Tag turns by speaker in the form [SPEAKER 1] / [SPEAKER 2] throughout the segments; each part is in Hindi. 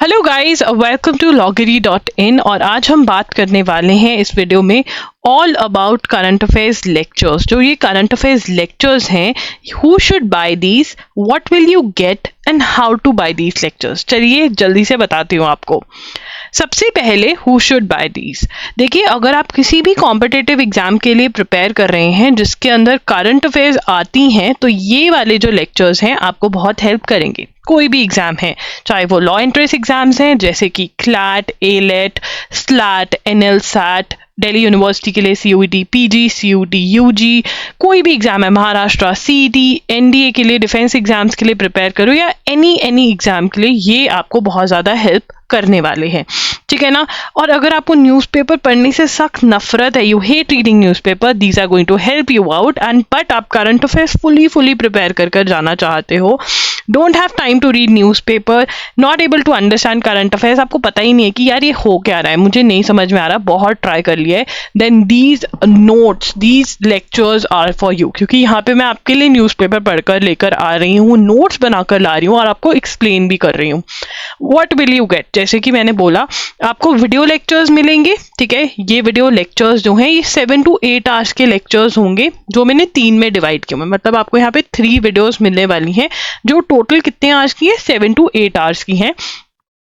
[SPEAKER 1] Hello guys, welcome to loggery.in। और आज हम बात करने वाले हैं इस वीडियो में all about current affairs lectures. जो ये करंट अफेयर्स लेक्चर्स हैं, who should buy these, what will you get and how to buy these lectures. चलिए जल्दी से बताती हूँ आपको। सबसे पहले हु शुड बाय दीज। देखिए, अगर आप किसी भी कॉम्पिटिटिव एग्जाम के लिए प्रिपेयर कर रहे हैं जिसके अंदर करंट अफेयर्स आती हैं, तो ये वाले जो लेक्चर्स हैं आपको बहुत हेल्प करेंगे। कोई भी एग्जाम है, चाहे वो लॉ एंट्रेंस एग्जाम्स हैं जैसे कि CLAT, AILET, SLAT, NL SAT, Delhi university के लिए सीयूईटी पीजी, सीयूईटी यूजी, कोई भी एग्जाम है, महाराष्ट्र सीईटी, एनडीए के लिए, डिफेंस एग्जाम्स के लिए प्रिपेयर करो या एनी एग्जाम के लिए, ये आपको बहुत ज़्यादा हेल्प करने वाले हैं, ठीक है ना। और अगर आपको न्यूज़पेपर पढ़ने से सख्त नफरत है, you hate reading newspaper, these are going to help you out. And but आप करंट अफेयर्स फुली प्रिपेयर कर जाना चाहते हो, don't have time to read newspaper, not able to understand current affairs, आपको पता ही नहीं है कि यार ये हो क्या रहा है, मुझे नहीं समझ में आ रहा, बहुत ट्राई कर लिया है, then these notes, these lectures are for you. क्योंकि यहाँ पे मैं आपके लिए न्यूज़पेपर पढ़कर लेकर आ रही हूँ, नोट्स बनाकर ला रही हूँ और आपको एक्सप्लेन भी कर रही हूँ। व्हाट विल यू गेट, जैसे कि मैंने बोला, आपको वीडियो लेक्चर्स मिलेंगे, ठीक है। ये वीडियो लेक्चर्स जो हैं ये 7 to 8 आवर्स के लेक्चर्स होंगे, जो मैंने 3 में डिवाइड किए। मतलब आपको यहाँ पे 3 वीडियोस मिलने वाली हैं, जो टोटल कितने आवर्स की है, 7 to 8 आवर्स की हैं।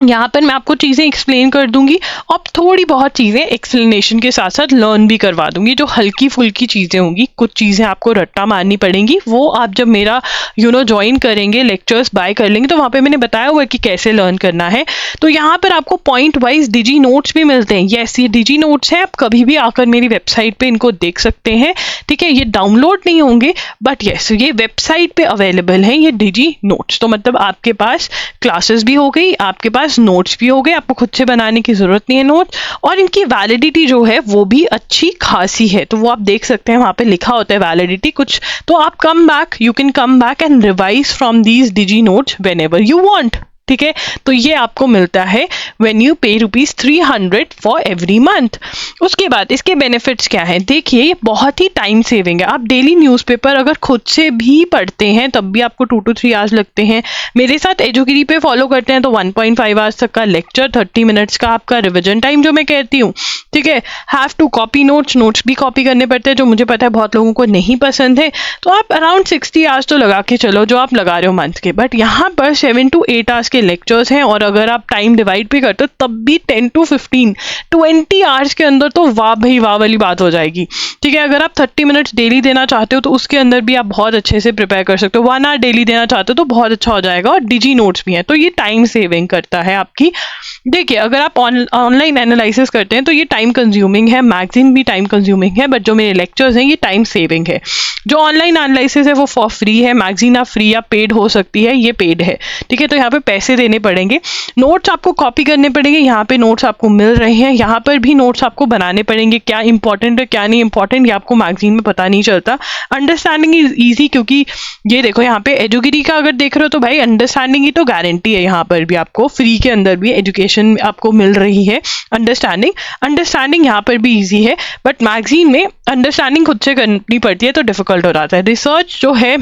[SPEAKER 1] यहाँ पर मैं आपको चीज़ें एक्सप्लेन कर दूंगी और थोड़ी बहुत चीज़ें एक्सप्लेनेशन के साथ साथ लर्न भी करवा दूंगी। जो हल्की फुल्की चीज़ें होंगी, कुछ चीज़ें आपको रट्टा मारनी पड़ेंगी, वो आप जब मेरा ज्वाइन करेंगे, लेक्चर्स बाय कर लेंगे, तो वहाँ पे मैंने बताया हुआ है कि कैसे लर्न करना है। तो यहाँ पर आपको पॉइंट वाइज डिजी नोट्स भी मिलते हैं। यस, ये डिजी नोट्स हैं, आप कभी भी आकर मेरी वेबसाइट पर इनको देख सकते हैं, ठीक है। ये डाउनलोड नहीं होंगे, बट यस, ये वेबसाइट पर अवेलेबल है ये डिजी नोट्स। तो मतलब आपके पास क्लासेस भी हो गई, आपके पास नोट्स भी हो गए, आपको खुद से बनाने की जरूरत नहीं है नोट्स, और इनकी वैलिडिटी जो है वो भी अच्छी खासी है। तो वो आप देख सकते हैं, वहां पे लिखा होता है वैलिडिटी कुछ, तो आप you can come back and revise from these digi notes whenever you want, ठीक है। तो ये आपको मिलता है व्हेन यू पे ₹300 फॉर एवरी मंथ। उसके बाद इसके बेनिफिट्स क्या हैं, देखिए ये बहुत ही टाइम सेविंग है। आप डेली न्यूज़पेपर अगर खुद से भी पढ़ते हैं तब भी आपको 2 to 3 आवर्स लगते हैं। मेरे साथ एजुगिरी पे फॉलो करते हैं तो 1.5 आवर्स तक का लेक्चर, 30 मिनट्स का आपका रिविजन टाइम जो मैं कहती हूँ, ठीक है। हैव टू कॉपी नोट्स भी कॉपी करने पड़ते हैं, जो मुझे पता है बहुत लोगों को नहीं पसंद है। तो आप अराउंड 60 आवर्स तो लगा के चलो जो आप लगा रहे हो मंथ के। बट यहाँ पर 7 to 8 आवर्स के लेक्चर्स हैं, और अगर आप टाइम डिवाइड भी करते हो तब भी 10 to 15, 20 आवर्स के अंदर तो वाह भाई वाह वाली बात हो जाएगी, ठीक है। अगर आप 30 मिनट्स डेली देना चाहते हो तो उसके अंदर भी आप बहुत अच्छे से प्रिपेयर कर सकते हो। 1 आवर डेली देना चाहते हो तो बहुत अच्छा हो जाएगा, और डिजी नोट्स भी हैं, तो ये टाइम सेविंग करता है आपकी। देखिए, अगर आप ऑनलाइन एनालिसिस करते हैं तो ये टाइम कंज्यूमिंग है, मैगजीन भी टाइम कंज्यूमिंग है, बट जो मेरे लेक्चर्स हैं ये टाइम सेविंग है। जो ऑनलाइन एनालिसिस है वो फॉर फ्री है, मैगजीन आप फ्री या पेड हो सकती है, ये पेड है, ठीक है। तो यहाँ पे पैसे देने पड़ेंगे, नोट्स आपको कॉपी करने पड़ेंगे, यहाँ पे नोट्स आपको मिल रहे हैं, यहाँ पर भी नोट्स आपको बनाने पड़ेंगे। क्या इंपॉर्टेंट है क्या नहीं इंपॉर्टेंट, ये आपको मैगजीन में पता नहीं चलता। अंडरस्टैंडिंग इज ईजी, क्योंकि ये देखो यहाँ पे एजुगिरी का अगर देख रहे हो तो भाई अंडरस्टैंडिंग की तो गारंटी है, यहाँ पर भी आपको फ्री के अंदर भी एजुकेशन आपको मिल रही है। अंडरस्टैंडिंग यहाँ पर भी ईजी है, बट मैगजीन में अंडरस्टैंडिंग खुद से करनी पड़ती है तो डिफिकल्ट हो जाता है। रिसर्च जो है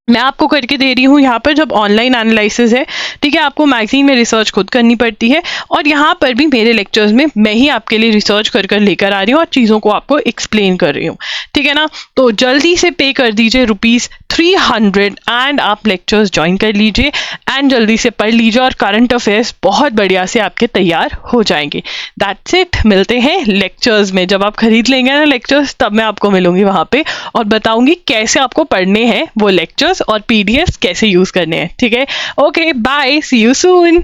[SPEAKER 1] मैं आपको करके दे रही हूँ, यहाँ पर जब ऑनलाइन एनालिसिस है, ठीक है, आपको मैगजीन में रिसर्च खुद करनी पड़ती है, और यहाँ पर भी मेरे लेक्चर्स में मैं ही आपके लिए रिसर्च कर लेकर आ रही हूँ और चीज़ों को आपको एक्सप्लेन कर रही हूँ, ठीक है ना। तो जल्दी से पे कर दीजिए ₹300 एंड आप लेक्चर्स ज्वाइन कर लीजिए एंड जल्दी से पढ़ लीजिए, और करंट अफेयर्स बहुत बढ़िया से आपके तैयार हो जाएंगे। दैट्स इट, मिलते हैं लेक्चर्स में। जब आप खरीद लेंगे ना लेक्चर्स, तब मैं आपको मिलूंगी वहाँ पे और बताऊंगी कैसे आपको पढ़ने हैं वो लेक्चर्स, और पीडीएफ कैसे यूज करने हैं, ठीक है। Okay, bye, see you soon.